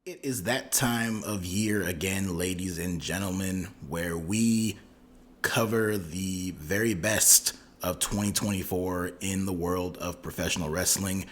It is that time of year again, ladies and gentlemen, where we cover the very best of 2024 in the world of professional wrestling.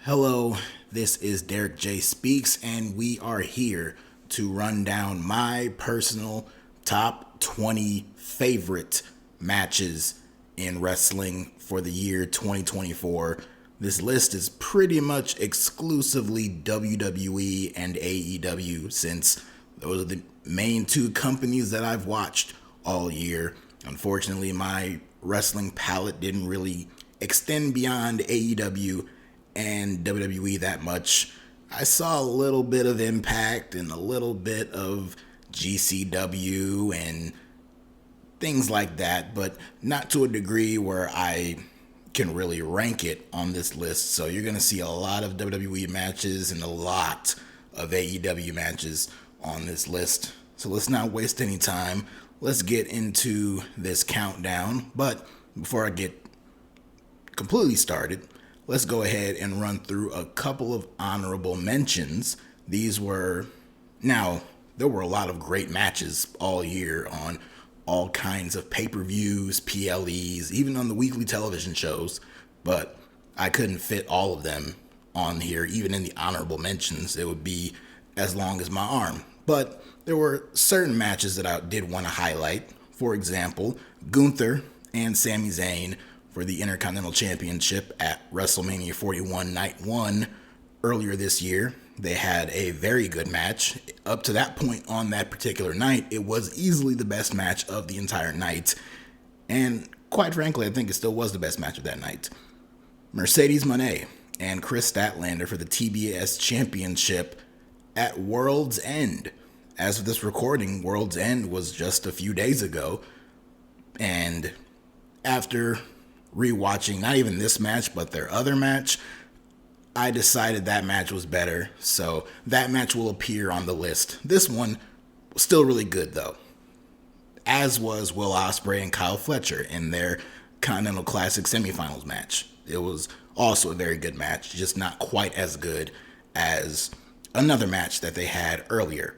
Hello, this is DerekJ Speaks, and we are here to run down my personal top 20 favorite matches in wrestling for the year 2024. This list is pretty much exclusively WWE and AEW, since those are the main two companies that I've watched all year. Unfortunately, my wrestling palette didn't really extend beyond AEW and WWE that much. I saw a little bit of Impact and a little bit of GCW and things like that, but not to a degree where I can really rank it on this list. So you're going to see a lot of WWE matches and a lot of AEW matches on this list. So let's not waste any time. Let's get into this countdown. But before I get completely started, let's go ahead and run through a couple of honorable mentions. There were a lot of great matches all year on all kinds of pay-per-views, PLEs, even on the weekly television shows, but I couldn't fit all of them on here. Even in the honorable mentions, it would be as long as my arm. But there were certain matches that I did want to highlight. For example, Gunther and Sami Zayn for the Intercontinental Championship at WrestleMania 41 Night 1 earlier this year. They had a very good match. Up to that point on that particular night, it was easily the best match of the entire night. And quite frankly, I think it still was the best match of that night. Mercedes Moné and Chris Statlander for the TBS Championship at World's End. As of this recording, World's End was just a few days ago. And after rewatching not even this match, but their other match, I decided that match was better, so that match will appear on the list. This one was still really good, though, as was Will Ospreay and Kyle Fletcher in their Continental Classic semifinals match. It was also a very good match, just not quite as good as another match that they had earlier.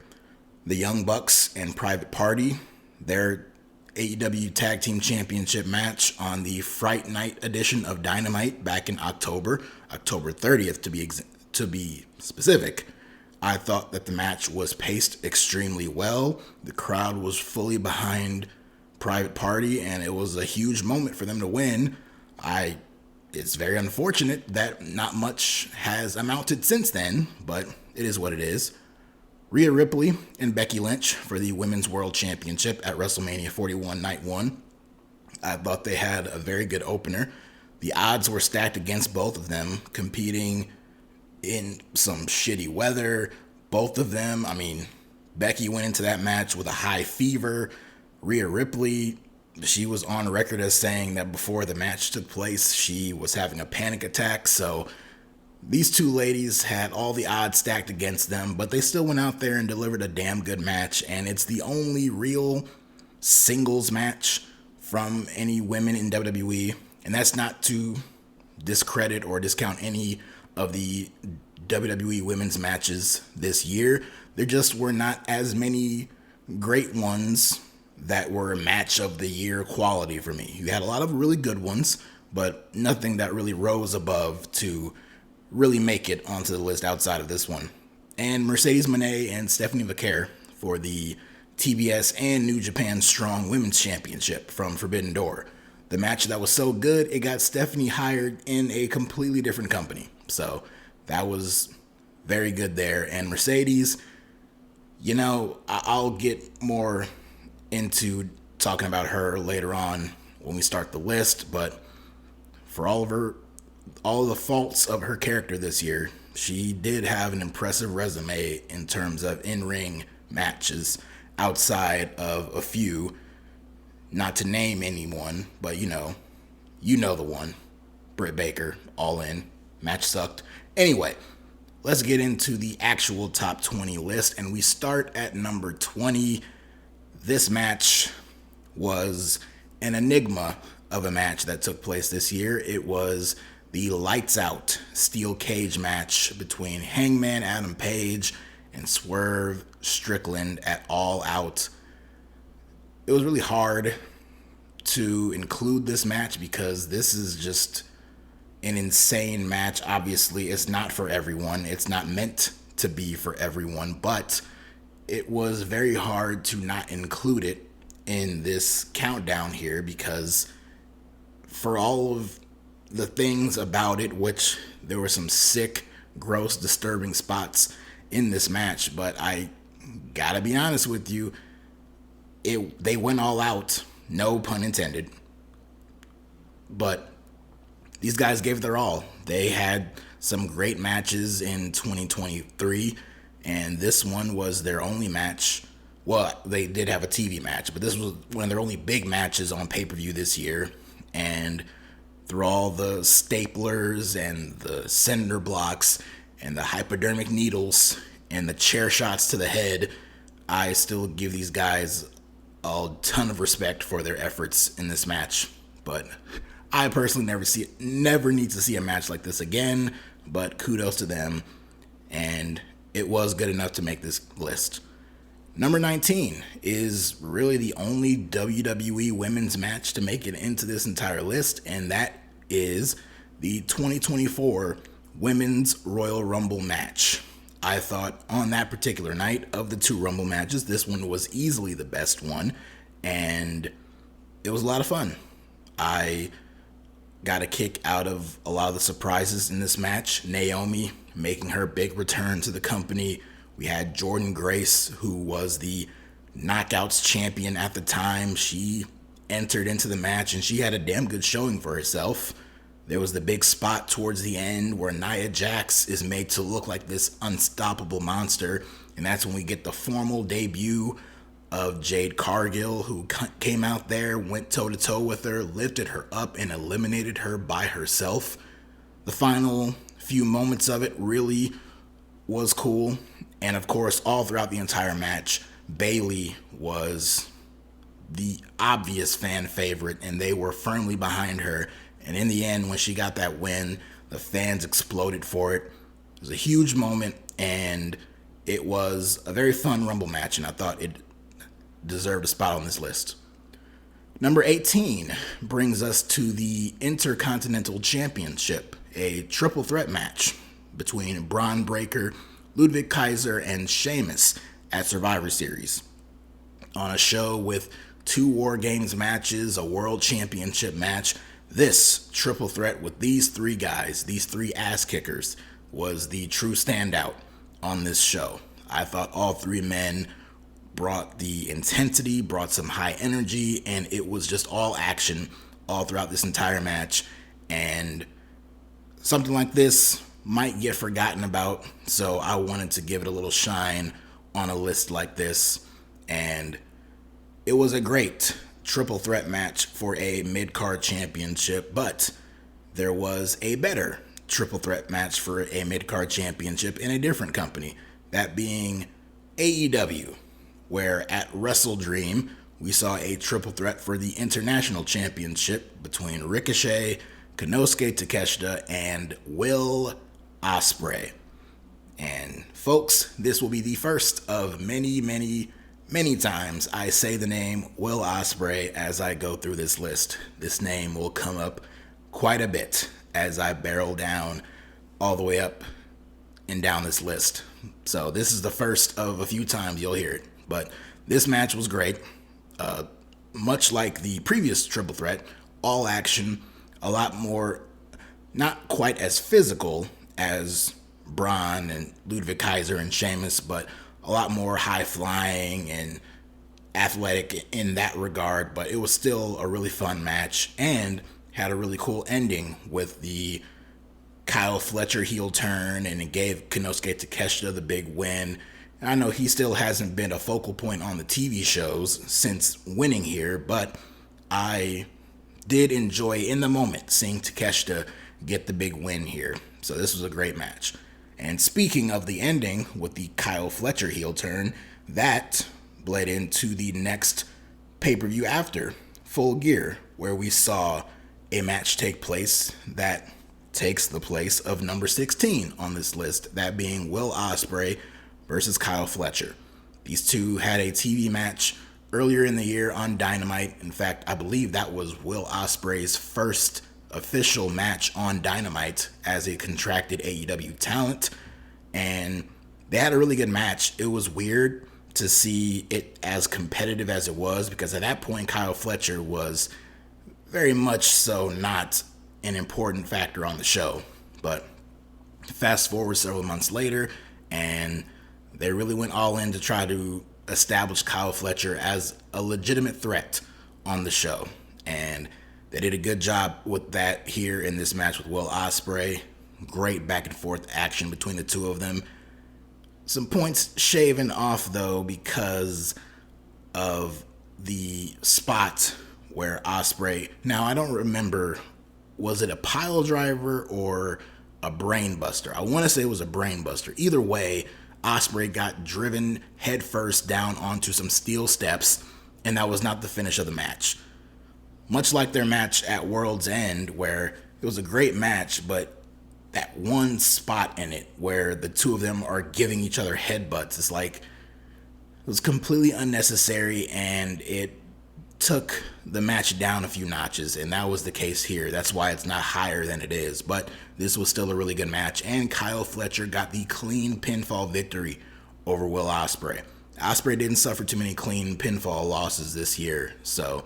The Young Bucks and Private Party, their AEW Tag Team Championship match on the Fright Night edition of Dynamite back in October 30th to be specific. I thought that the match was paced extremely well. The crowd was fully behind Private Party, and it was a huge moment for them to win. It's very unfortunate that not much has amounted since then, but it is what it is. Rhea Ripley and Becky Lynch for the Women's World Championship at WrestleMania 41 Night 1. I thought they had a very good opener. The odds were stacked against both of them, competing in some shitty weather. Both of them, Becky went into that match with a high fever. Rhea Ripley, she was on record as saying that before the match took place, she was having a panic attack. So these two ladies had all the odds stacked against them, but they still went out there and delivered a damn good match, and it's the only real singles match from any women in WWE, and that's not to discredit or discount any of the WWE women's matches this year. There just were not as many great ones that were match of the year quality for me. You had a lot of really good ones, but nothing that really rose above to really make it onto the list outside of this one. And Mercedes Moné and Stephanie Vaquer for the TBS and New Japan Strong Women's Championship from Forbidden Door. The match that was so good, it got Stephanie hired in a completely different company. So that was very good there. And Mercedes, I'll get more into talking about her later on when we start the list, but for all of the faults of her character this year, she did have an impressive resume in terms of in-ring matches outside of a few, not to name anyone, but you know the one, Britt Baker, All In, match sucked. Anyway, let's get into the actual top 20 list, and we start at number 20. This match was an enigma of a match that took place this year. It was the Lights Out Steel Cage match between Hangman Adam Page and Swerve Strickland at All Out. It was really hard to include this match because this is just an insane match. Obviously, it's not for everyone. It's not meant to be for everyone, but it was very hard to not include it in this countdown here because for all of the things about it, which there were some sick, gross, disturbing spots in this match, but I gotta be honest with you, they went all out, no pun intended, but these guys gave their all. They had some great matches in 2023, and this one was their only match. Well, they did have a TV match, but this was one of their only big matches on pay-per-view this year. And through all the staplers and the cinder blocks and the hypodermic needles and the chair shots to the head, I still give these guys a ton of respect for their efforts in this match. But I personally never need to see a match like this again, but kudos to them, and it was good enough to make this list. Number 19 is really the only WWE women's match to make it into this entire list, and that is the 2024 Women's Royal Rumble match. I thought on that particular night of the two Rumble matches, this one was easily the best one, and it was a lot of fun. I got a kick out of a lot of the surprises in this match. Naomi making her big return to the company. We had Jordynne Grace, who was the Knockouts champion at the time. She entered into the match and she had a damn good showing for herself. There was the big spot towards the end where Nia Jax is made to look like this unstoppable monster, and that's when we get the formal debut of Jade Cargill, who came out there, went toe-to-toe with her, lifted her up, and eliminated her by herself. The final few moments of it really was cool. And of course, all throughout the entire match, Bayley was the obvious fan favorite, and they were firmly behind her. And in the end, when she got that win, the fans exploded for it. It was a huge moment, and it was a very fun Rumble match, and I thought it deserved a spot on this list. Number 18 brings us to the Intercontinental Championship, a triple threat match between Braun Breaker, Ludwig Kaiser, and Sheamus at Survivor Series. On a show with 2 War Games matches, a World Championship match, this triple threat with these 3 guys, these 3 ass kickers, was the true standout on this show. I thought all 3 men brought the intensity, brought some high energy, and it was just all action all throughout this entire match. And something like this might get forgotten about, so I wanted to give it a little shine on a list like this. And it was a great triple threat match for a mid-card championship, but there was a better triple threat match for a mid-card championship in a different company, that being AEW, where at Wrestle Dream we saw a triple threat for the International Championship between Ricochet, Konosuke Takeshita, and Will Ospreay. And folks, this will be the first of many, many, many times I say the name Will Ospreay as I go through this list. This name will come up quite a bit as I barrel down all the way up and down this list. So this is the first of a few times you'll hear it. But this match was great. Much like the previous triple threat, all action, a lot more, not quite as physical as Braun and Ludwig Kaiser and Sheamus, but a lot more high flying and athletic in that regard. But it was still a really fun match and had a really cool ending with the Kyle Fletcher heel turn, and it gave Konosuke Takeshita the big win. And I know he still hasn't been a focal point on the TV shows since winning here, but I did enjoy in the moment seeing Takeshita get the big win here. So this was a great match. And speaking of the ending with the Kyle Fletcher heel turn, that bled into the next pay-per-view after, Full Gear, where we saw a match take place that takes the place of number 16 on this list, that being Will Ospreay versus Kyle Fletcher. These two had a TV match earlier in the year on Dynamite. In fact, I believe that was Will Ospreay's first official match on Dynamite as a contracted AEW talent. And they had a really good match. It was weird to see it as competitive as it was, because at that point Kyle Fletcher was very much so not an important factor on the show. But fast forward several months later, and they really went all in to try to establish Kyle Fletcher as a legitimate threat on the show. And they did a good job with that here in this match with Will Ospreay. Great back and forth action between the two of them. Some points shaven off, though, because of the spot where Ospreay... Now, I don't remember, was it a pile driver or a brain buster? I want to say it was a brain buster. Either way, Ospreay got driven headfirst down onto some steel steps, and that was not the finish of the match. Much like their match at World's End, where it was a great match, but that one spot in it where the two of them are giving each other headbutts, it's like, it was completely unnecessary, and it took the match down a few notches, and that was the case here. That's why it's not higher than it is, but this was still a really good match, and Kyle Fletcher got the clean pinfall victory over Will Ospreay. Ospreay didn't suffer too many clean pinfall losses this year, so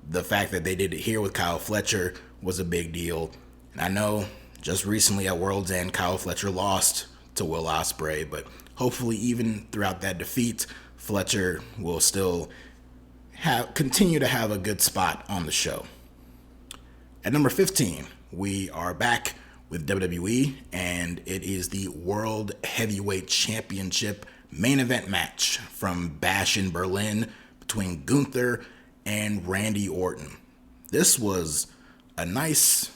the fact that they did it here with Kyle Fletcher was a big deal. And I know just recently at World's End, Kyle Fletcher lost to Will Ospreay, but hopefully even throughout that defeat, Fletcher will still continue to have a good spot on the show. At number 15, we are back with WWE, and it is the World Heavyweight Championship main event match from Bash in Berlin between Gunther and Randy Orton. This was a nice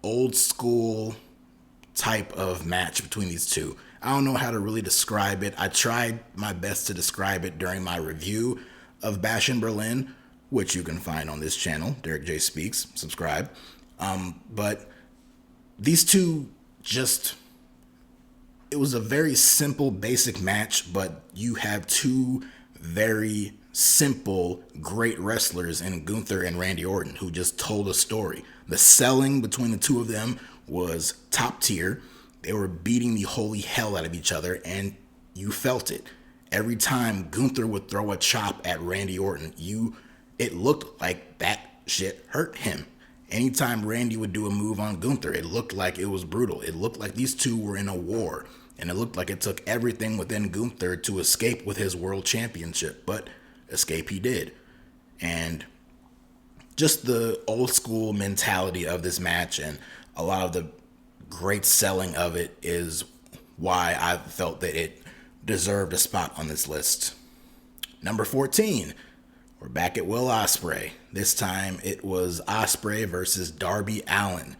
old school type of match between these two. I don't know how to really describe it. I tried my best to describe it during my review of Bash in Berlin, which you can find on this channel, DerekJ Speaks. Subscribe. But these two it was a very simple, basic match, but you have two very simple, great wrestlers in Gunther and Randy Orton who just told a story. The selling between the two of them was top tier. They were beating the holy hell out of each other, and you felt it. Every time Gunther would throw a chop at Randy Orton, it looked like that shit hurt him. Anytime Randy would do a move on Gunther, it looked like it was brutal. It looked like these two were in a war, and it looked like it took everything within Gunther to escape with his world championship, but escape he did. And just the old school mentality of this match and a lot of the great selling of it is why I felt that it deserved a spot on this list. Number 14, we're back at Will Ospreay. This time it was Ospreay versus Darby Allin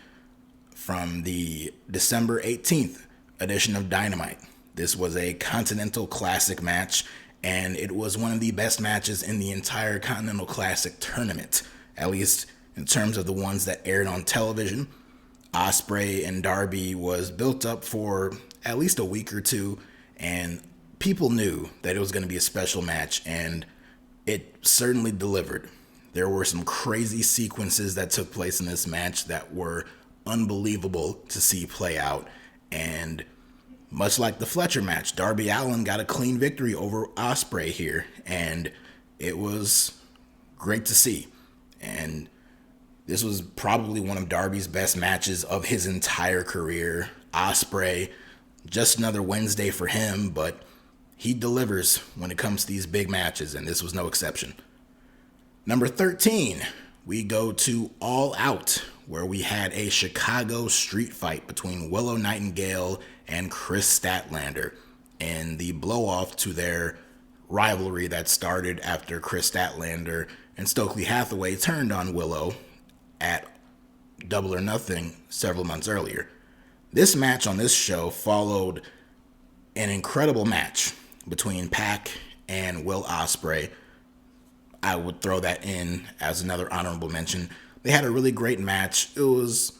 from the December 18th edition of Dynamite. This was a Continental Classic match, and it was one of the best matches in the entire Continental Classic tournament, at least in terms of the ones that aired on television. Ospreay and Darby was built up for at least a week or two, and people knew that it was going to be a special match, and it certainly delivered. There were some crazy sequences that took place in this match that were unbelievable to see play out, and much like the Fletcher match, Darby Allin got a clean victory over Ospreay here, and it was great to see. And this was probably one of Darby's best matches of his entire career. Ospreay, just another Wednesday for him, but he delivers when it comes to these big matches, and this was no exception. Number 13, we go to All Out, where we had a Chicago street fight between Willow Nightingale and Chris Statlander, and the blow-off to their rivalry that started after Chris Statlander and Stokely Hathaway turned on Willow at Double or Nothing several months earlier. This match on this show followed an incredible match between Pac and Will Ospreay. I would throw that in as another honorable mention. They had a really great match. It was,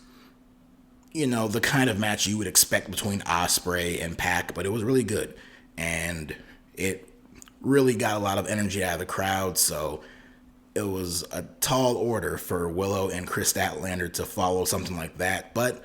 the kind of match you would expect between Ospreay and Pac, but it was really good. and it really got a lot of energy out of the crowd. So it was a tall order for Willow and Chris Statlander to follow something like that, but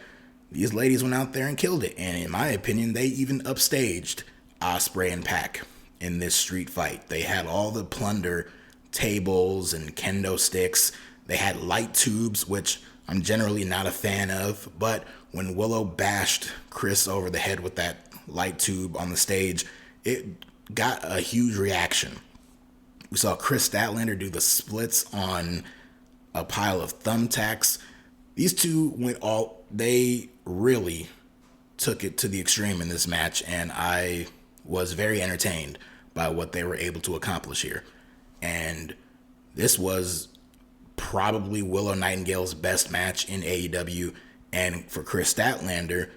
these ladies went out there and killed it. And in my opinion, they even upstaged Ospreay and Pac in this street fight. They had all the plunder, tables and kendo sticks. They had light tubes, which I'm generally not a fan of, but when Willow bashed Chris over the head with that light tube on the stage, it got a huge reaction. We saw Chris Statlander do the splits on a pile of thumbtacks. These two they really took it to the extreme in this match, and I was very entertained by what they were able to accomplish here. And this was probably Willow Nightingale's best match in AEW, and for Chris Statlander,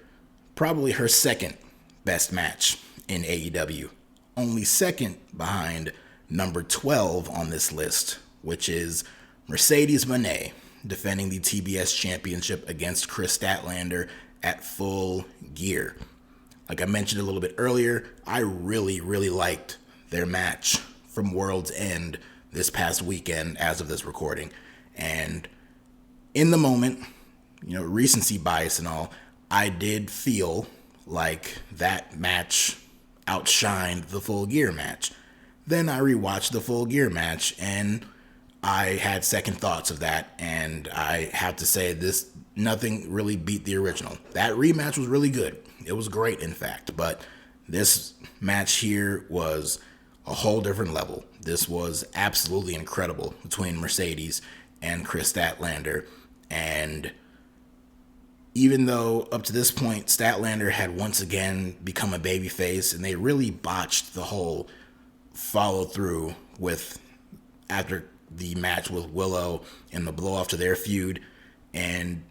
probably her second best match in AEW. Only second behind number 12 on this list, which is Mercedes Moné defending the TBS Championship against Chris Statlander at Full Gear. Like I mentioned a little bit earlier, I really, really liked their match from World's End this past weekend as of this recording. And in the moment, recency bias and all, I did feel like that match outshined the Full Gear match. Then I rewatched the Full Gear match and I had second thoughts of that, and I have to say nothing really beat the original. That rematch was really good. It was great, in fact, but this match here was a whole different level. This was absolutely incredible between Mercedes and Chris Statlander, and even though up to this point Statlander had once again become a babyface, and they really botched the whole follow through with after the match with Willow and the blow off to their feud, and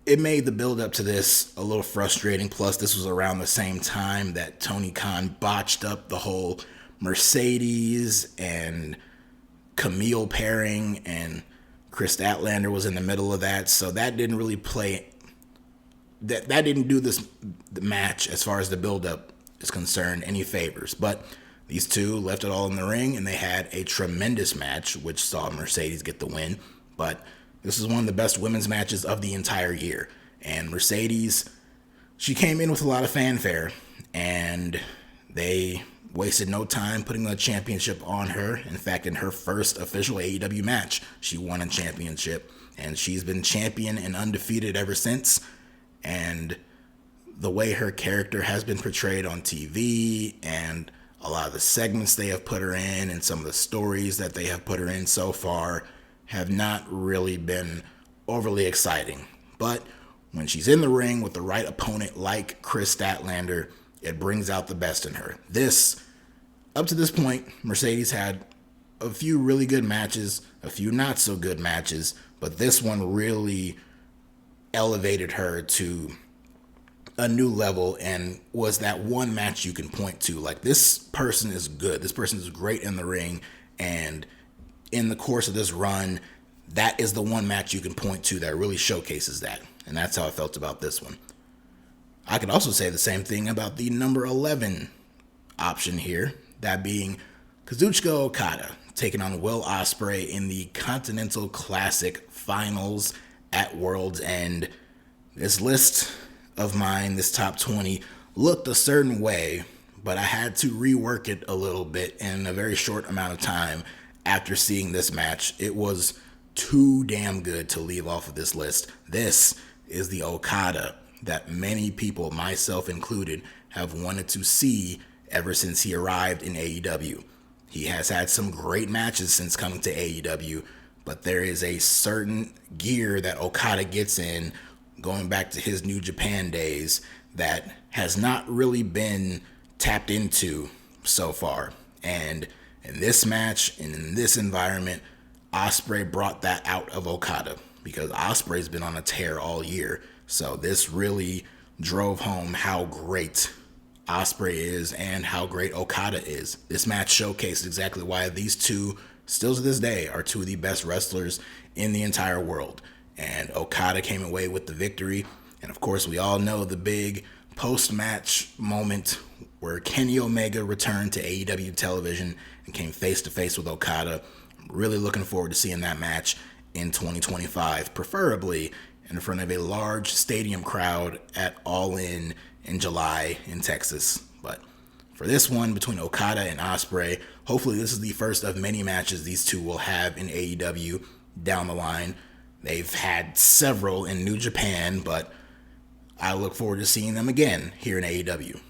it made the build up to this a little frustrating. Plus, this was around the same time that Tony Khan botched up the whole Mercedes and Camille pairing, and Chris Statlander was in the middle of that, so that didn't really play. That didn't do the match, as far as the build up is concerned, any favors. But these two left it all in the ring, and they had a tremendous match, which saw Mercedes get the win. But this is one of the best women's matches of the entire year. And Mercedes, she came in with a lot of fanfare, and they wasted no time putting the championship on her. In fact, in her first official AEW match, she won a championship, and she's been champion and undefeated ever since. And the way her character has been portrayed on TV, and a lot of the segments they have put her in, and some of the stories that they have put her in so far, have not really been overly exciting. But when she's in the ring with the right opponent like Chris Statlander, it brings out the best in her. Up to this point, Mercedes had a few really good matches, a few not so good matches, but this one really elevated her to a new level and was that one match you can point to. Like, this person is good. This person is great in the ring, and in the course of this run, that is the one match you can point to that really showcases that. And that's how I felt about this one. I could also say the same thing about the number 11 option here, that being Kazuchika Okada taking on Will Ospreay in the Continental Classic Finals at World's End. This list of mine, this top 20, looked a certain way, but I had to rework it a little bit in a very short amount of time after seeing this match. It was too damn good to leave off of this list. This is the Okada that many people, myself included, have wanted to see ever since he arrived in AEW. He has had some great matches since coming to AEW, but there is a certain gear that Okada gets in, going back to his New Japan days, that has not really been tapped into so far. And in this match and in this environment, Ospreay brought that out of Okada, because Ospreay's been on a tear all year. So this really drove home how great Ospreay is and how great Okada is. This match showcased exactly why these two, still to this day, are two of the best wrestlers in the entire world. And Okada came away with the victory. And of course, we all know the big post-match moment where Kenny Omega returned to AEW television and came face to face with Okada. I'm really looking forward to seeing that match in 2025, preferably in front of a large stadium crowd at All In July in Texas. But for this one between Okada and Ospreay, hopefully this is the first of many matches these two will have in AEW down the line. They've had several in New Japan, but I look forward to seeing them again here in AEW.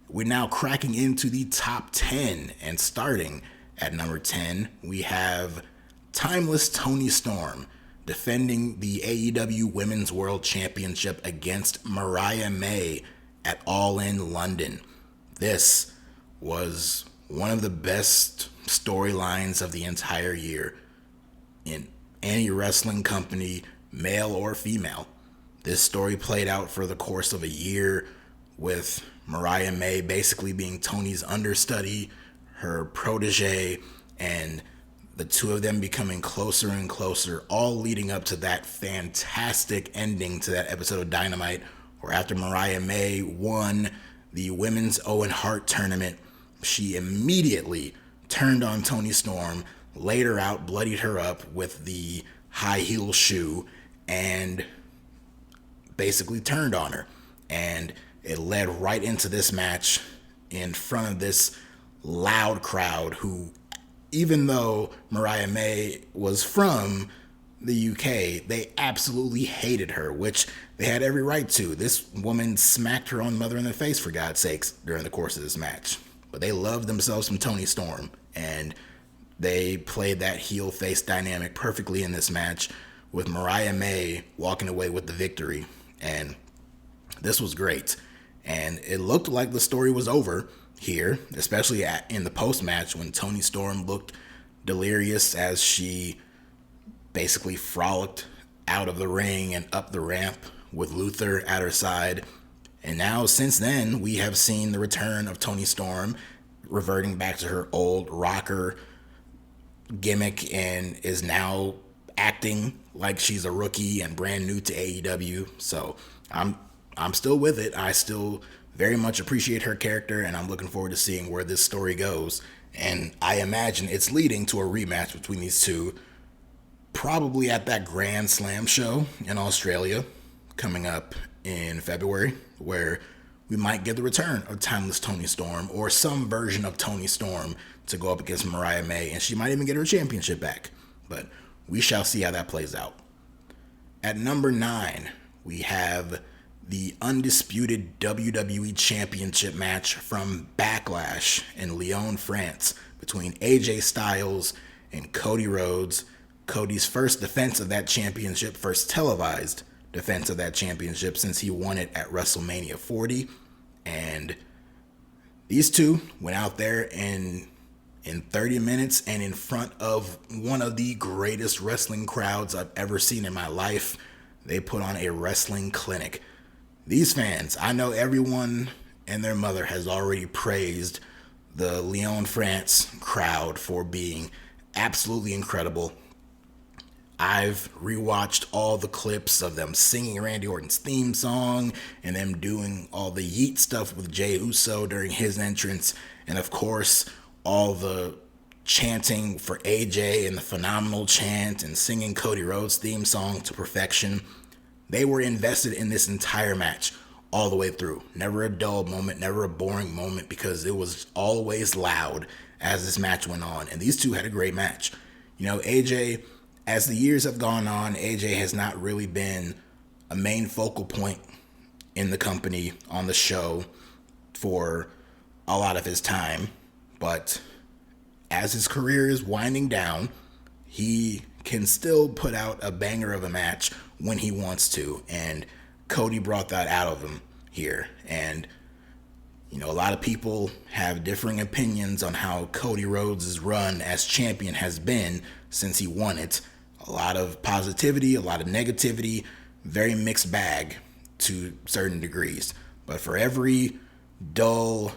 We're now cracking into the top 10, and starting at number 10, we have Timeless Toni Storm defending the AEW Women's World Championship against Mariah May at All In London. This was one of the best storylines of the entire year in any wrestling company, male or female. This story played out for the course of a year, with Mariah May basically being Toni's understudy, her protege, and the two of them becoming closer and closer, all leading up to that fantastic ending to that episode of Dynamite, where after Mariah May won the Women's Owen Hart tournament, she immediately turned on Toni Storm, laid her out, bloodied her up with the high heel shoe, and basically turned on her. And it led right into this match in front of this loud crowd who, even though Mariah May was from the UK, they absolutely hated her, which they had every right to. This woman smacked her own mother in the face, for God's sakes, during the course of this match. But they loved themselves some Toni Storm, and they played that heel-face dynamic perfectly in this match, with Mariah May walking away with the victory. And this was great. And it looked like the story was over here, especially in the post-match when Toni Storm looked delirious as she basically frolicked out of the ring and up the ramp with Luther at her side. And now, since then, we have seen the return of Toni Storm, reverting back to her old rocker gimmick, and is now acting like she's a rookie and brand new to AEW. So I'm still with it. I still very much appreciate her character, and I'm looking forward to seeing where this story goes. And I imagine it's leading to a rematch between these two, probably at that Grand Slam show in Australia coming up in February, where we might get the return of Timeless Toni Storm, or some version of Toni Storm, to go up against Mariah May, and she might even get her championship back. But we shall see how that plays out. At number 9, we have the undisputed WWE Championship match from Backlash in Lyon, France, between AJ Styles and Cody Rhodes. Cody's first defense of that championship, first televised defense of that championship since he won it at WrestleMania 40. And these two went out there in 30 minutes and in front of one of the greatest wrestling crowds I've ever seen in my life. They put on a wrestling clinic. These fans, I know everyone and their mother has already praised the Lyon, France crowd for being absolutely incredible. I've rewatched all the clips of them singing Randy Orton's theme song and them doing all the yeet stuff with Jey Uso during his entrance. And of course, all the chanting for AJ and the phenomenal chant and singing Cody Rhodes' theme song to perfection. They were invested in this entire match all the way through. Never a dull moment, never a boring moment, because it was always loud as this match went on. And these two had a great match. You know, AJ, as the years have gone on, AJ has not really been a main focal point in the company, on the show, for a lot of his time. But as his career is winding down, he can still put out a banger of a match when he wants to. And Cody brought that out of him here. And, you know, a lot of people have differing opinions on how Cody Rhodes' run as champion has been since he won it. A lot of positivity, a lot of negativity, very mixed bag to certain degrees. But for every dull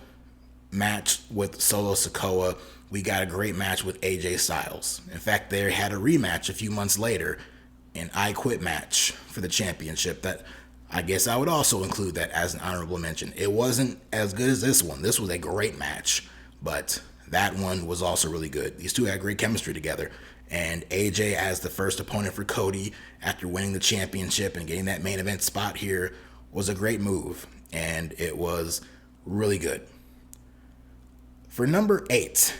match with Solo Sikoa, we got a great match with AJ Styles. In fact, they had a rematch a few months later, an I Quit match for the championship that I guess I would also include that as an honorable mention. It wasn't as good as this one. This was a great match, but that one was also really good. These two had great chemistry together. And AJ as the first opponent for Cody after winning the championship and getting that main event spot here was a great move. And it was really good. For number 8,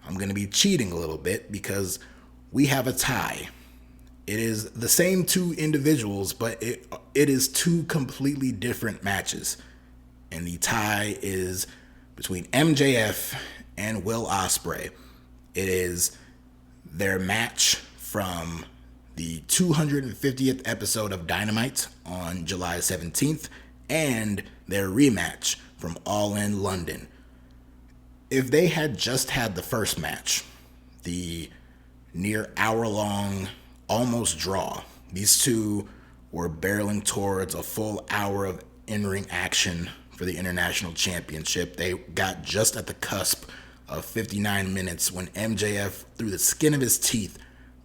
I'm going to be cheating a little bit because we have a tie. It is the same two individuals, but it is two completely different matches. And the tie is between MJF and Will Ospreay. It is their match from the 250th episode of Dynamite on July 17th and their rematch from All In London. If they had just had the first match, the near hour-long almost draw, these two were barreling towards a full hour of in-ring action for the International Championship. They got just at the cusp of 59 minutes when MJF, through the skin of his teeth,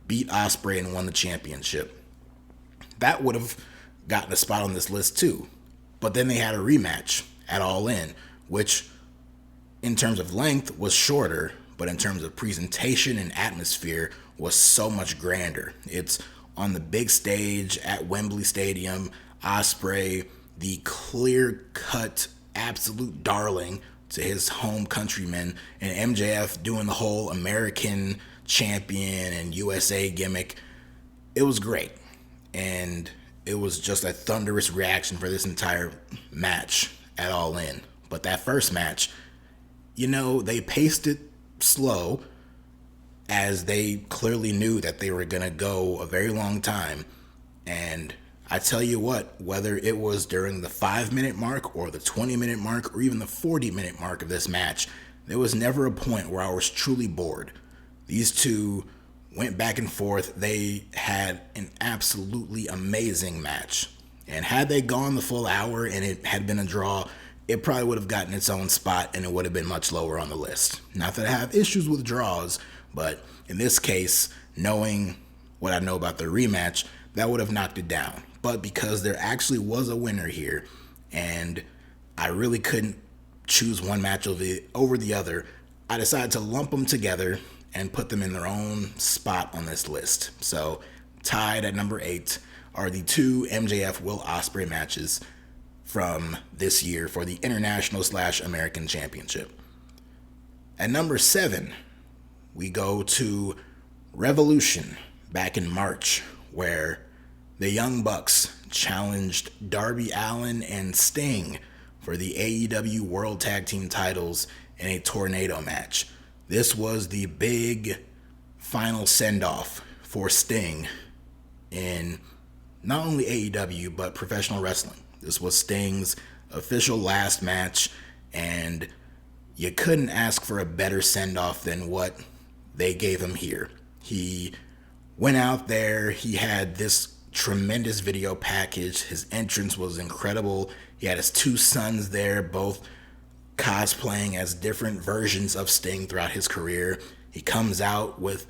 beat Ospreay and won the championship. That would have gotten a spot on this list too. But then they had a rematch at All In, which in terms of length was shorter, but in terms of presentation and atmosphere was so much grander. It's on the big stage at Wembley Stadium. Ospreay, the clear-cut absolute darling to his home countrymen, and MJF doing the whole American champion and USA gimmick. It was great, and it was just a thunderous reaction for this entire match at All In. But that first match, they paced it slow, as they clearly knew that they were going to go a very long time. And I tell you what, whether it was during the 5-minute mark or the 20-minute mark or even the 40-minute mark of this match, there was never a point where I was truly bored. These two went back and forth. They had an absolutely amazing match. And had they gone the full hour and it had been a draw, it probably would have gotten its own spot and it would have been much lower on the list. Not that I have issues with draws, but in this case, knowing what I know about the rematch, that would have knocked it down. But because there actually was a winner here, and I really couldn't choose one match over the other, I decided to lump them together and put them in their own spot on this list. So tied at number 8 are the two MJF Will Ospreay matches from this year for the International/American Championship. At number 7, we go to Revolution back in March, where the Young Bucks challenged Darby Allin and Sting for the AEW World Tag Team titles in a tornado match. This was the big final send-off for Sting in not only AEW, but professional wrestling. This was Sting's official last match, and you couldn't ask for a better send-off than what they gave him here. He went out there, he had this tremendous video package. His entrance was incredible. He had his two sons there, both cosplaying as different versions of Sting throughout his career. He comes out with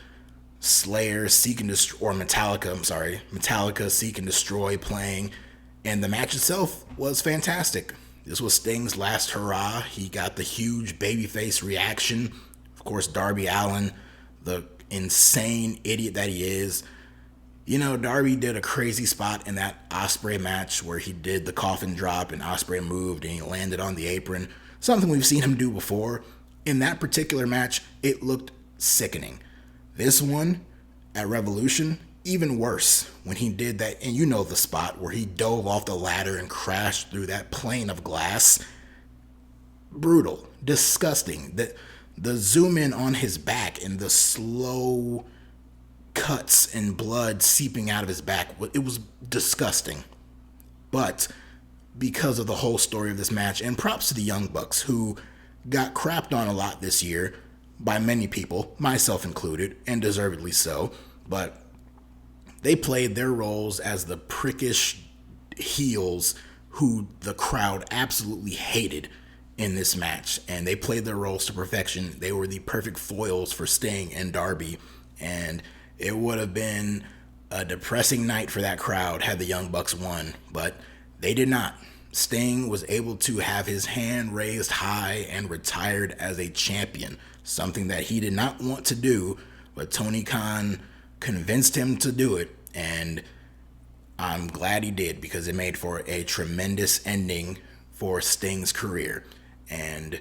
Slayer, Metallica, Seek and Destroy playing, and the match itself was fantastic. This was Sting's last hurrah. He got the huge babyface reaction. Of course, Darby Allin, the insane idiot that he is. Darby did a crazy spot in that Ospreay match where he did the coffin drop and Ospreay moved and he landed on the apron. Something we've seen him do before. In that particular match, it looked sickening. This one at Revolution, even worse when he did that, and the spot where he dove off the ladder and crashed through that plane of glass. Brutal, disgusting. The zoom in on his back and the slow cuts and blood seeping out of his back, it was disgusting. But because of the whole story of this match, and props to the Young Bucks, who got crapped on a lot this year by many people, myself included, and deservedly so, but they played their roles as the prickish heels who the crowd absolutely hated in this match, and they played their roles to perfection. They were the perfect foils for Sting and Darby, and it would have been a depressing night for that crowd had the Young Bucks won, but They did not. Sting was able to have his hand raised high and retired as a champion, something that he did not want to do, but Tony Khan convinced him to do it, and I'm glad he did, because it made for a tremendous ending for Sting's career. And,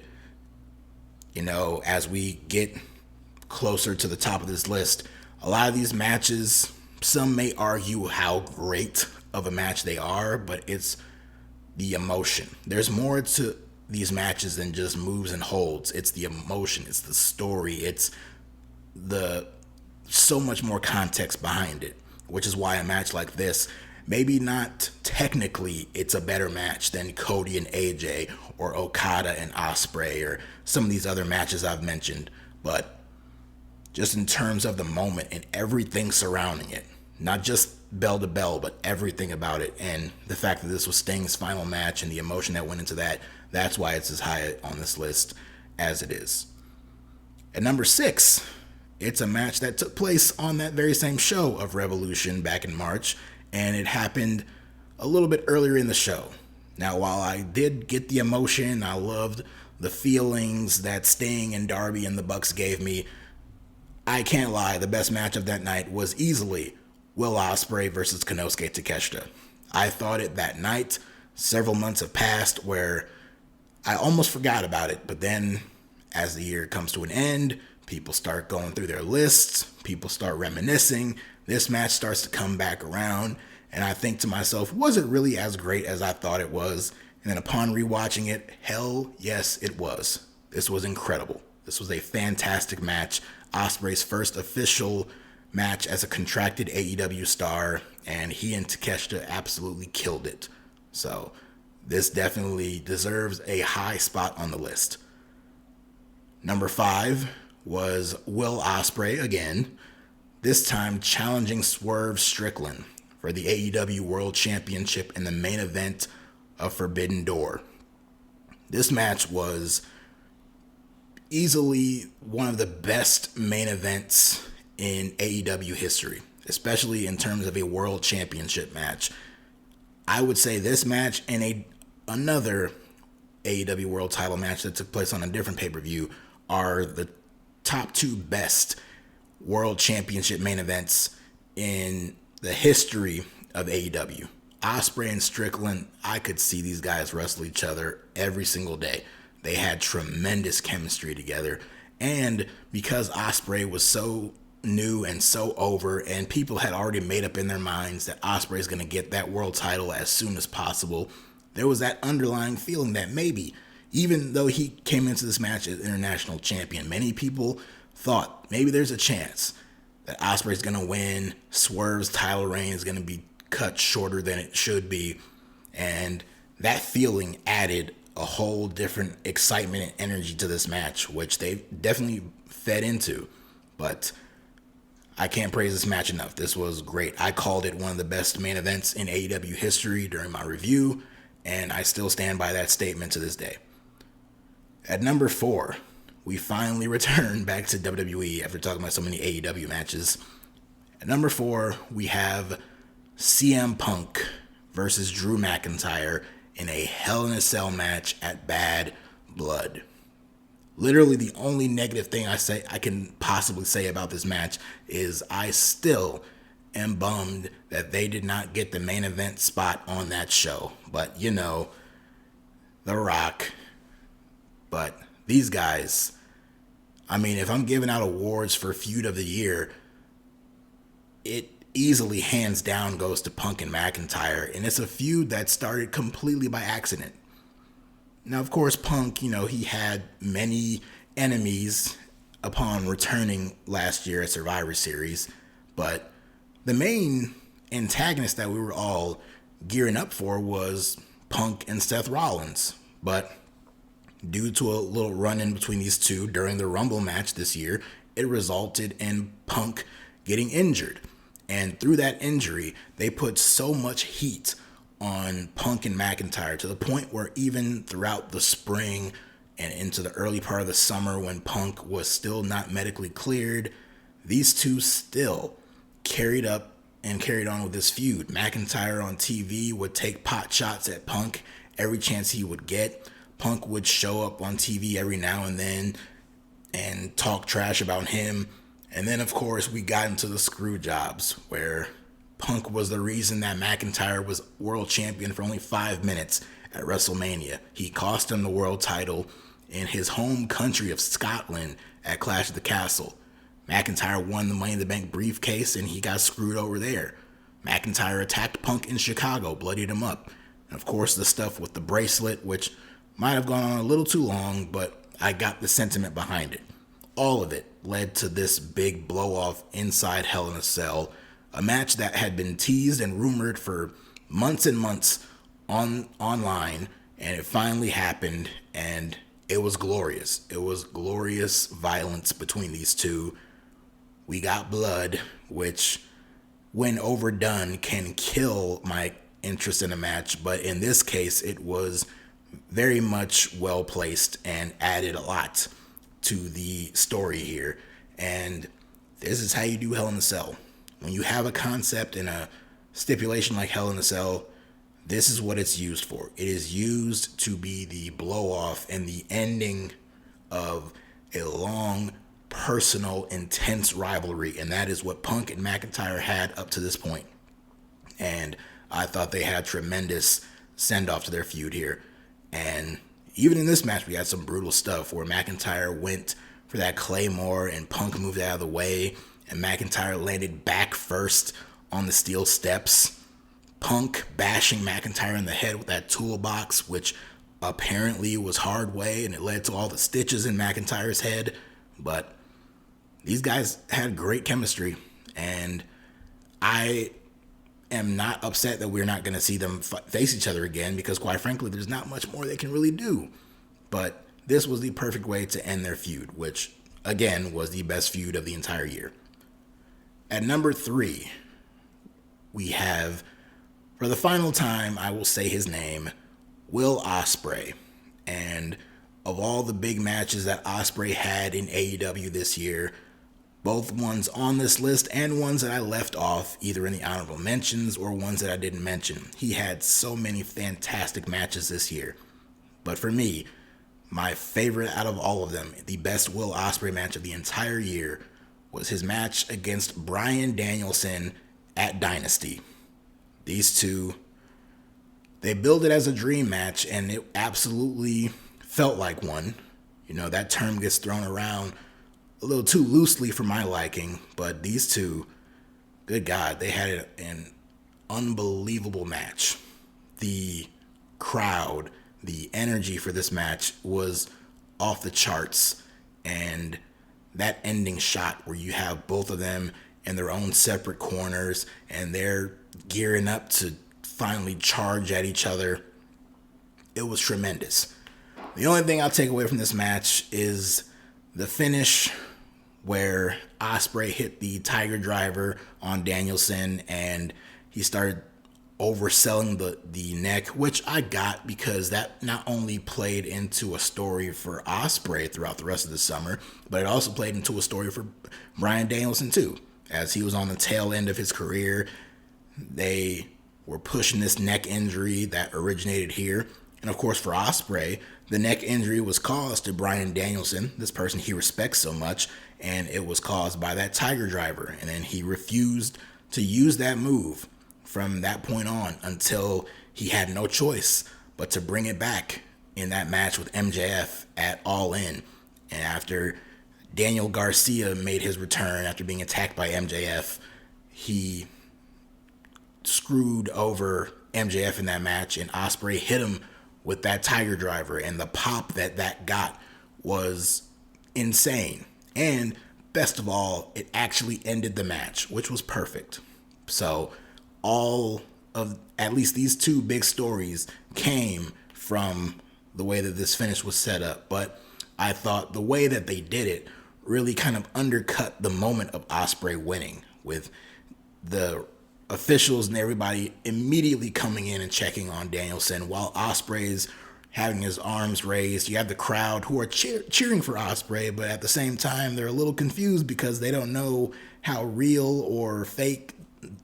you know, as we get closer to the top of this list, a lot of these matches, some may argue how great of a match they are, but it's the emotion. There's more to these matches than just moves and holds. It's the emotion, it's the story, it's the so much more context behind it, which is why a match like this, maybe not technically it's a better match than Cody and AJ or Okada and Ospreay or some of these other matches I've mentioned, but just in terms of the moment and everything surrounding it, not just bell to bell, but everything about it, and the fact that this was Sting's final match and the emotion that went into that, that's why it's as high on this list as it is. At number 6, it's a match that took place on that very same show of Revolution back in March, and it happened a little bit earlier in the show. Now, while I did get the emotion, I loved the feelings that Sting and Darby and the Bucks gave me, I can't lie, the best match of that night was easily Will Ospreay versus Konosuke Takeshita. I thought it that night. Several months have passed where I almost forgot about it, but then as the year comes to an end, people start going through their lists, people start reminiscing, this match starts to come back around, and I think to myself, was it really as great as I thought it was? And then upon rewatching it, hell yes, it was. This was incredible. This was a fantastic match. Ospreay's first official match as a contracted AEW star, and he and Takeshita absolutely killed it. So this definitely deserves a high spot on the list. Number 5 was Will Ospreay again, this time challenging Swerve Strickland for the AEW World Championship in the main event of Forbidden Door. This match was easily one of the best main events in AEW history, especially in terms of a World Championship match. I would say this match and another AEW World title match that took place on a different pay-per-view are the top 2 best World Championship main events in the history of AEW. Ospreay and Strickland, I could see these guys wrestle each other every single day. They had tremendous chemistry together, and because Ospreay was so new and so over, and people had already made up in their minds that Ospreay is going to get that world title as soon as possible, there was that underlying feeling that maybe, even though he came into this match as international champion, many people thought maybe there's a chance that Ospreay's going to win, Swerve's title reign is going to be cut shorter than it should be, and that feeling added a whole different excitement and energy to this match, which they definitely fed into. But I can't praise this match enough. This was great. I called it one of the best main events in AEW history during my review, and I still stand by that statement to this day. At number 4, we finally return back to WWE after talking about so many AEW matches. At number 4, we have CM Punk versus Drew McIntyre in a Hell in a Cell match at Bad Blood. Literally the only negative thing I can possibly say about this match is I still am bummed that they did not get the main event spot on that show. But, you know, The Rock. But these guys, I mean, if I'm giving out awards for Feud of the Year, it easily hands down goes to Punk and McIntyre. And it's a feud that started completely by accident. Now, of course, Punk, he had many enemies upon returning last year at Survivor Series, but the main antagonist that we were all gearing up for was Punk and Seth Rollins. But due to a little run-in between these two during the Rumble match this year, it resulted in Punk getting injured. And through that injury, they put so much heat on Punk and McIntyre to the point where even throughout the spring and into the early part of the summer when Punk was still not medically cleared, these two still carried up and carried on with this feud. McIntyre on TV would take pot shots at Punk every chance he would get. Punk would show up on TV every now and then and talk trash about him. And then, of course, we got into the screw jobs, where Punk was the reason that McIntyre was world champion for only 5 minutes at WrestleMania. He cost him the world title in his home country of Scotland at Clash of the Castle. McIntyre won the Money in the Bank briefcase, and he got screwed over there. McIntyre attacked Punk in Chicago, bloodied him up. And of course, the stuff with the bracelet, which might have gone on a little too long, but I got the sentiment behind it. All of it led to this big blow-off inside Hell in a Cell, a match that had been teased and rumored for months and months online, and it finally happened, and it was glorious. It was glorious violence between these two. We got blood, which, when overdone, can kill my interest in a match, but in this case, it was very much well placed and added a lot to the story here. And this is how you do Hell in a Cell. When you have a concept and a stipulation like Hell in a Cell, this is what it's used for. It is used to be the blow off and the ending of a long, personal, intense rivalry. And that is what Punk and McIntyre had up to this point. And I thought they had tremendous send off to their feud here. And even in this match, we had some brutal stuff where McIntyre went for that Claymore and Punk moved out of the way, and McIntyre landed back first on the steel steps. Punk bashing McIntyre in the head with that toolbox, which apparently was hard way, and it led to all the stitches in McIntyre's head. But these guys had great chemistry, and I am not upset that we're not going to see them face each other again, because quite frankly, there's not much more they can really do. But this was the perfect way to end their feud, which again was the best feud of the entire year. At number 3, we have, for the final time, I will say his name, Will Ospreay. And of all the big matches that Ospreay had in AEW this year, both ones on this list and ones that I left off, either in the honorable mentions or ones that I didn't mention. He had so many fantastic matches this year. But for me, my favorite out of all of them, the best Will Ospreay match of the entire year, was his match against Bryan Danielson at Dynasty. These two, they billed it as a dream match, and it absolutely felt like one. You know, that term gets thrown around a little too loosely for my liking, but these two, good God, they had an unbelievable match. The crowd, the energy for this match was off the charts, and that ending shot where you have both of them in their own separate corners and they're gearing up to finally charge at each other, it was tremendous. The only thing I'll take away from this match is the finish, where Ospreay hit the Tiger Driver on Danielson and he started overselling the neck, which I got because that not only played into a story for Ospreay throughout the rest of the summer, but it also played into a story for Bryan Danielson too. As he was on the tail end of his career, they were pushing this neck injury that originated here. And of course, for Ospreay, the neck injury was caused to Bryan Danielson, this person he respects so much, and it was caused by that Tiger Driver. And then he refused to use that move from that point on until he had no choice but to bring it back in that match with MJF at All In. And after Daniel Garcia made his return after being attacked by MJF, he screwed over MJF in that match, and Ospreay hit him with that Tiger Driver, and the pop that got was insane. And best of all, it actually ended the match, which was perfect. So all of at least these two big stories came from the way that this finish was set up. But I thought the way that they did it really kind of undercut the moment of Ospreay winning, with the officials and everybody immediately coming in and checking on Danielson while Ospreay's having his arms raised. You have the crowd who are cheering for Ospreay, but at the same time, they're a little confused because they don't know how real or fake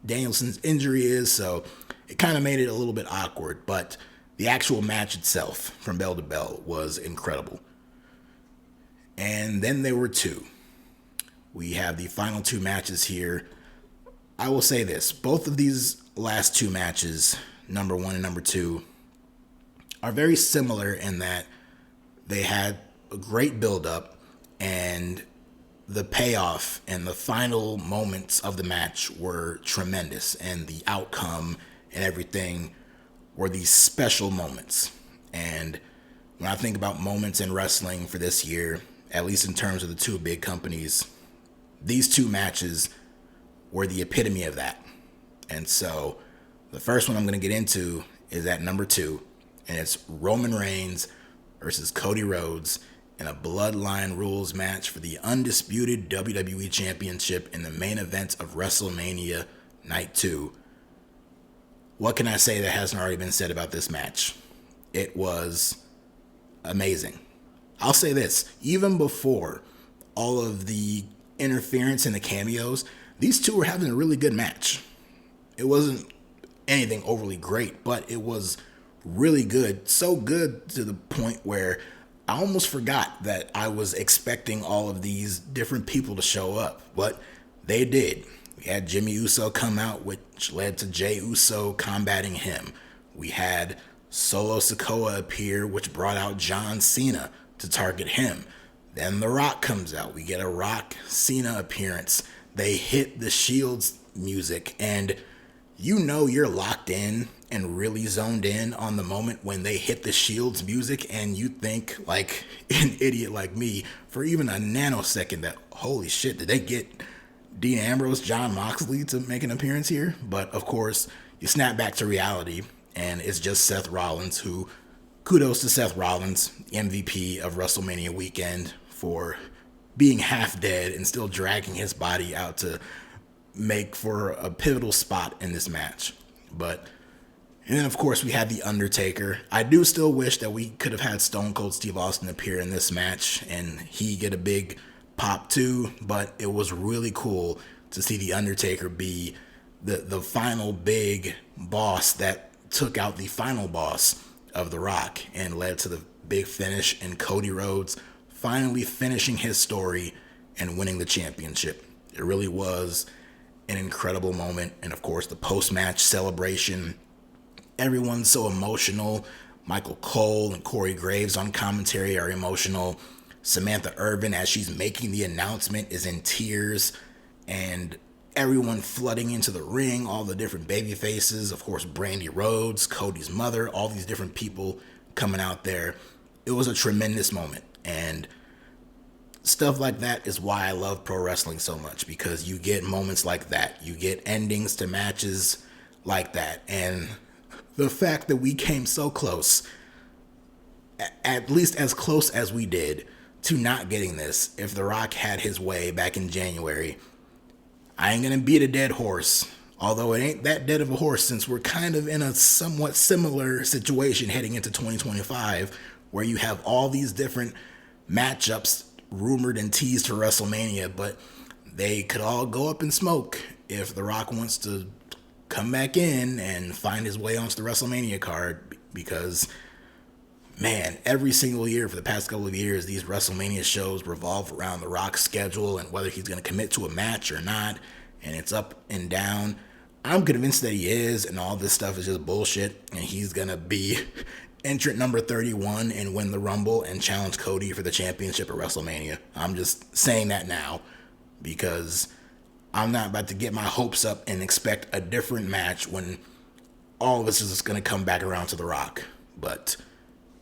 Danielson's injury is, so it kind of made it a little bit awkward. But the actual match itself, from bell to bell, was incredible. And then there were two. We have the final two matches here. I will say this, both of these last two matches, number one and number two, are very similar in that they had a great build-up, and the payoff and the final moments of the match were tremendous, and the outcome and everything were these special moments. And when I think about moments in wrestling for this year, at least in terms of the two big companies, these two matches were the epitome of that. And so the first one I'm going to get into is at number two, and it's Roman Reigns versus Cody Rhodes in a Bloodline Rules match for the undisputed WWE Championship in the main event of WrestleMania Night 2. What can I say that hasn't already been said about this match? It was amazing. I'll say this, even before all of the interference and the cameos, these two were having a really good match. It wasn't anything overly great, but it was really good. So good to the point where I almost forgot that I was expecting all of these different people to show up, but they did. We had Jimmy Uso come out, which led to Jey Uso combating him. We had Solo Sikoa appear, which brought out John Cena to target him. Then The Rock comes out. We get a Rock Cena appearance. They hit the Shield's music, and you know you're locked in and really zoned in on the moment when they hit the Shield's music, and you think, like an idiot like me, for even a nanosecond that, holy shit, did they get Dean Ambrose, John Moxley to make an appearance here? But of course, you snap back to reality, and it's just Seth Rollins, who, kudos to Seth Rollins, MVP of WrestleMania weekend, for being half dead and still dragging his body out to make for a pivotal spot in this match. And then of course we had The Undertaker. I do still wish that we could have had Stone Cold Steve Austin appear in this match and he get a big pop too, but it was really cool to see The Undertaker be the final big boss that took out the final boss of The Rock and led to the big finish, and Cody Rhodes finally finishing his story and winning the championship. It really was an incredible moment. And of course the post-match celebration, everyone's so emotional. Michael Cole and Corey Graves on commentary are emotional. Samantha Irvin, as she's making the announcement, is in tears, and everyone flooding into the ring, all the different baby faces, of course Brandy Rhodes, Cody's mother, all these different people coming out there. It was a tremendous moment, and stuff like that is why I love pro wrestling so much, because you get moments like that. You get endings to matches like that, and the fact that we came so close, at least as close as we did, to not getting this. If The Rock had his way back in January, I ain't gonna beat a dead horse, although it ain't that dead of a horse, since we're kind of in a somewhat similar situation heading into 2025, where you have all these different matchups rumored and teased for WrestleMania, but they could all go up in smoke if The Rock wants to come back in and find his way onto the WrestleMania card, because man, every single year for the past couple of years, these WrestleMania shows revolve around The Rock's schedule and whether he's going to commit to a match or not, and it's up and down. I'm convinced that he is, and all this stuff is just bullshit, and he's going to be entrant number 31 and win the Rumble and challenge Cody for the championship at WrestleMania. I'm just saying that now, because I'm not about to get my hopes up and expect a different match when all of this is just going to come back around to The Rock. But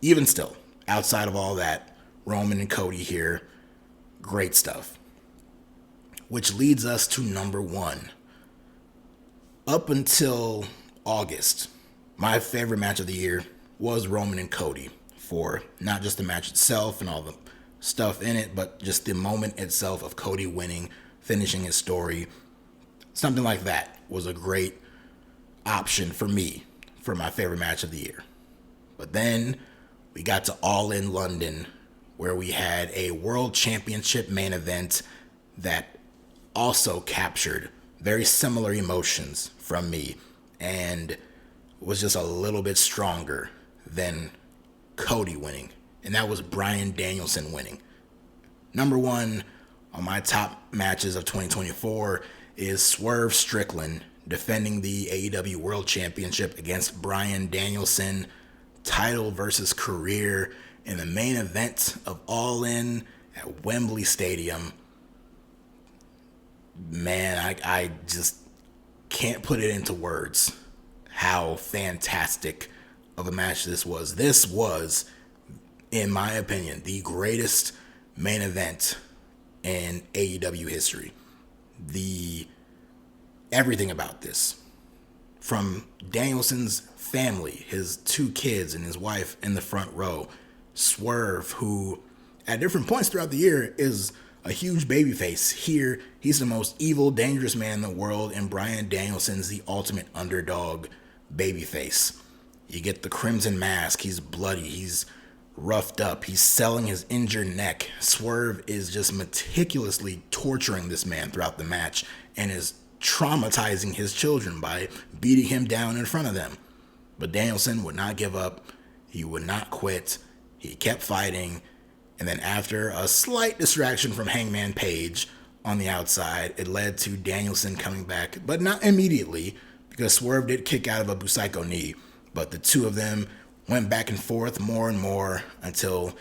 even still, outside of all that, Roman and Cody here, great stuff. Which leads us to number one. Up until August, my favorite match of the year was Roman and Cody, for not just the match itself and all the stuff in it, but just the moment itself of Cody winning, finishing his story. Something like that was a great option for me for my favorite match of the year. But then we got to All In London, where we had a World Championship main event that also captured very similar emotions from me and was just a little bit stronger than Cody winning. And that was Bryan Danielson winning. Number one on my top matches of 2024 is Swerve Strickland defending the AEW World Championship against Bryan Danielson, title versus career, in the main event of All In at Wembley Stadium. Man, I just can't put it into words how fantastic of a match this was. This was, in my opinion, the greatest main event in AEW history. Everything about this, from Danielson's family, his 2 kids and his wife in the front row, Swerve, who at different points throughout the year is a huge babyface. Here, he's the most evil, dangerous man in the world, and Bryan Danielson's the ultimate underdog babyface. You get the Crimson Mask. He's bloody. He's roughed up. He's selling his injured neck. Swerve is just meticulously torturing this man throughout the match and is traumatizing his children by beating him down in front of them. But Danielson would not give up. He would not quit. He kept fighting. And then after a slight distraction from Hangman Page on the outside, it led to Danielson coming back, but not immediately, because Swerve did kick out of a Busaiku knee. But the two of them went back and forth more and more until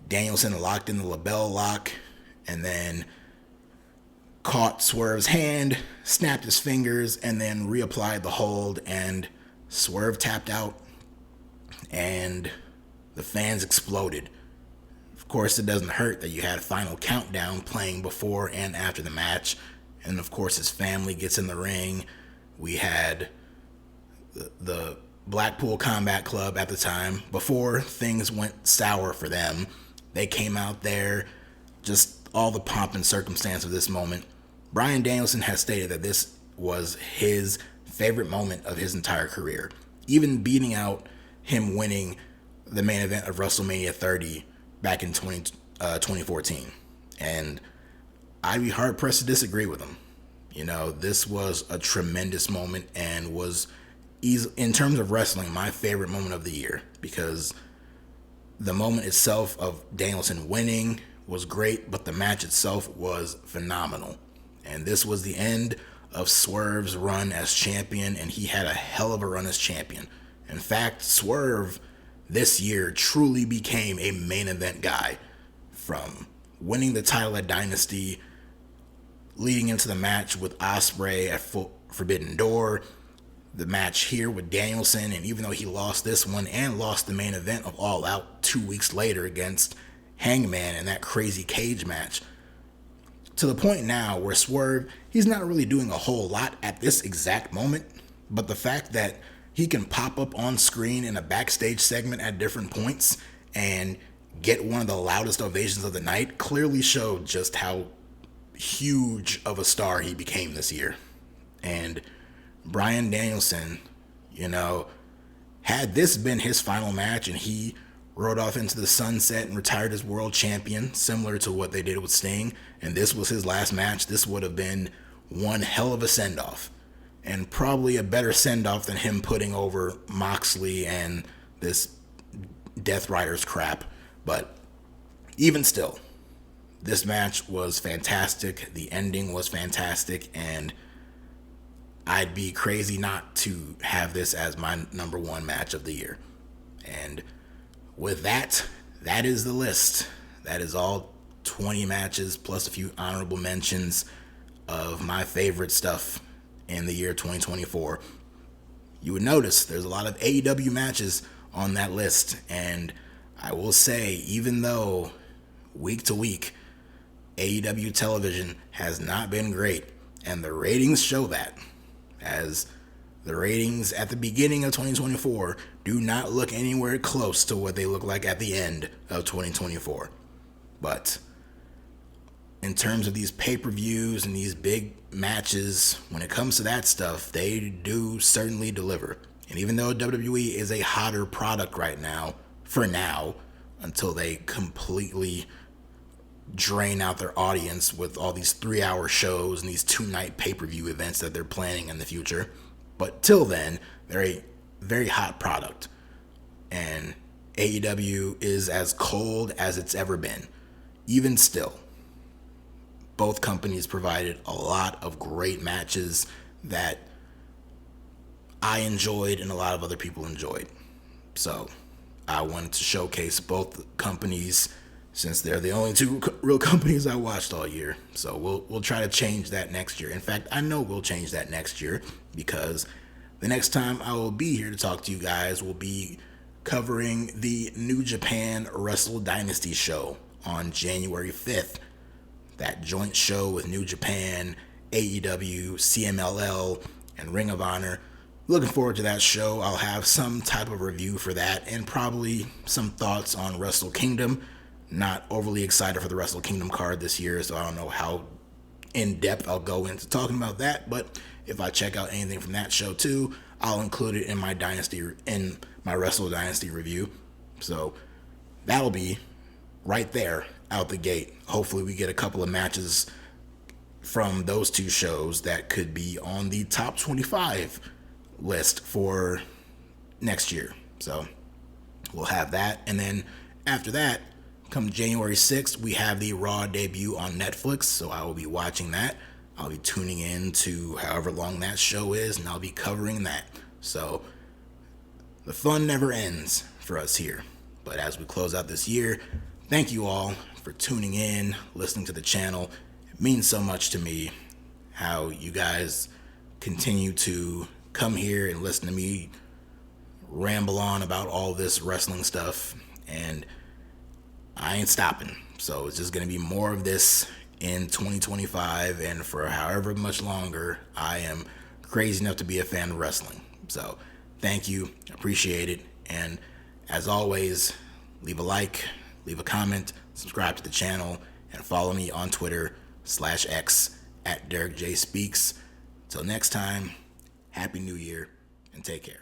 Danielson locked in the label lock and then caught Swerve's hand, snapped his fingers, and then reapplied the hold, and Swerve tapped out, and the fans exploded. Of course, it doesn't hurt that you had Final Countdown playing before and after the match, and of course his family gets in the ring. We had the Blackpool Combat Club at the time, before things went sour for them. They came out there, just all the pomp and circumstance of this moment. Bryan Danielson has stated that this was his favorite moment of his entire career, even beating out him winning the main event of WrestleMania 30 back in 2014. And I'd be hard pressed to disagree with him. You know, this was a tremendous moment and was, in terms of wrestling, my favorite moment of the year, because the moment itself of Danielson winning was great, but the match itself was phenomenal. And this was the end of Swerve's run as champion, and he had a hell of a run as champion. In fact, Swerve this year truly became a main event guy, from winning the title at Dynasty, leading into the match with Ospreay at Forbidden Door, the match here with Danielson, and even though he lost this one and lost the main event of All Out 2 weeks later against Hangman in that crazy cage match, to the point now where Swerve, he's not really doing a whole lot at this exact moment, but the fact that he can pop up on screen in a backstage segment at different points and get one of the loudest ovations of the night clearly showed just how huge of a star he became this year. And Bryan Danielson, you know, had this been his final match and he rode off into the sunset and retired as world champion, similar to what they did with Sting, and this was his last match, this would have been one hell of a send-off. And probably a better send-off than him putting over Moxley and this Death Riders crap. But even still, this match was fantastic. The ending was fantastic. And I'd be crazy not to have this as my number one match of the year. And with that, that is the list. That is all 20 matches plus a few honorable mentions of my favorite stuff in the year 2024. You would notice there's a lot of AEW matches on that list, and I will say, even though week to week AEW television has not been great, and the ratings show that, as the ratings at the beginning of 2024 do not look anywhere close to what they look like at the end of 2024. But in terms of these pay-per-views and these big matches, when it comes to that stuff, they do certainly deliver. And even though WWE is a hotter product right now, for now, until they completely drain out their audience with all these 3-hour shows and these 2-night pay-per-view events that they're planning in the future. But till then, they're a very hot product. And AEW is as cold as it's ever been. Even still, both companies provided a lot of great matches that I enjoyed and a lot of other people enjoyed. So I wanted to showcase both companies since they're the only two real companies I watched all year. So we'll try to change that next year. In fact, I know we'll change that next year, because the next time I will be here to talk to you guys will be covering the New Japan Wrestle Dynasty show on January 5th. That joint show with New Japan, AEW, CMLL, and Ring of Honor. Looking forward to that show. I'll have some type of review for that and probably some thoughts on Wrestle Kingdom. Not overly excited for the Wrestle Kingdom card this year, so I don't know how in depth I'll go into talking about that. But if I check out anything from that show too, I'll include it in my Wrestle Dynasty review. So that'll be right there out the gate. Hopefully we get a couple of matches from those two shows that could be on the top 25 list for next year. So we'll have that. And then after that, come January 6th, we have the Raw debut on Netflix. So I will be watching that. I'll be tuning in to however long that show is, and I'll be covering that. So the fun never ends for us here. But as we close out this year, thank you all for tuning in, listening to the channel. It means so much to me how you guys continue to come here and listen to me ramble on about all this wrestling stuff. And I ain't stopping. So it's just going to be more of this in 2025. And for however much longer I am crazy enough to be a fan of wrestling. So thank you. Appreciate it. And as always, leave a like, leave a comment, subscribe to the channel, and follow me on Twitter/X at DerekJ Speaks. Till next time, Happy New Year and take care.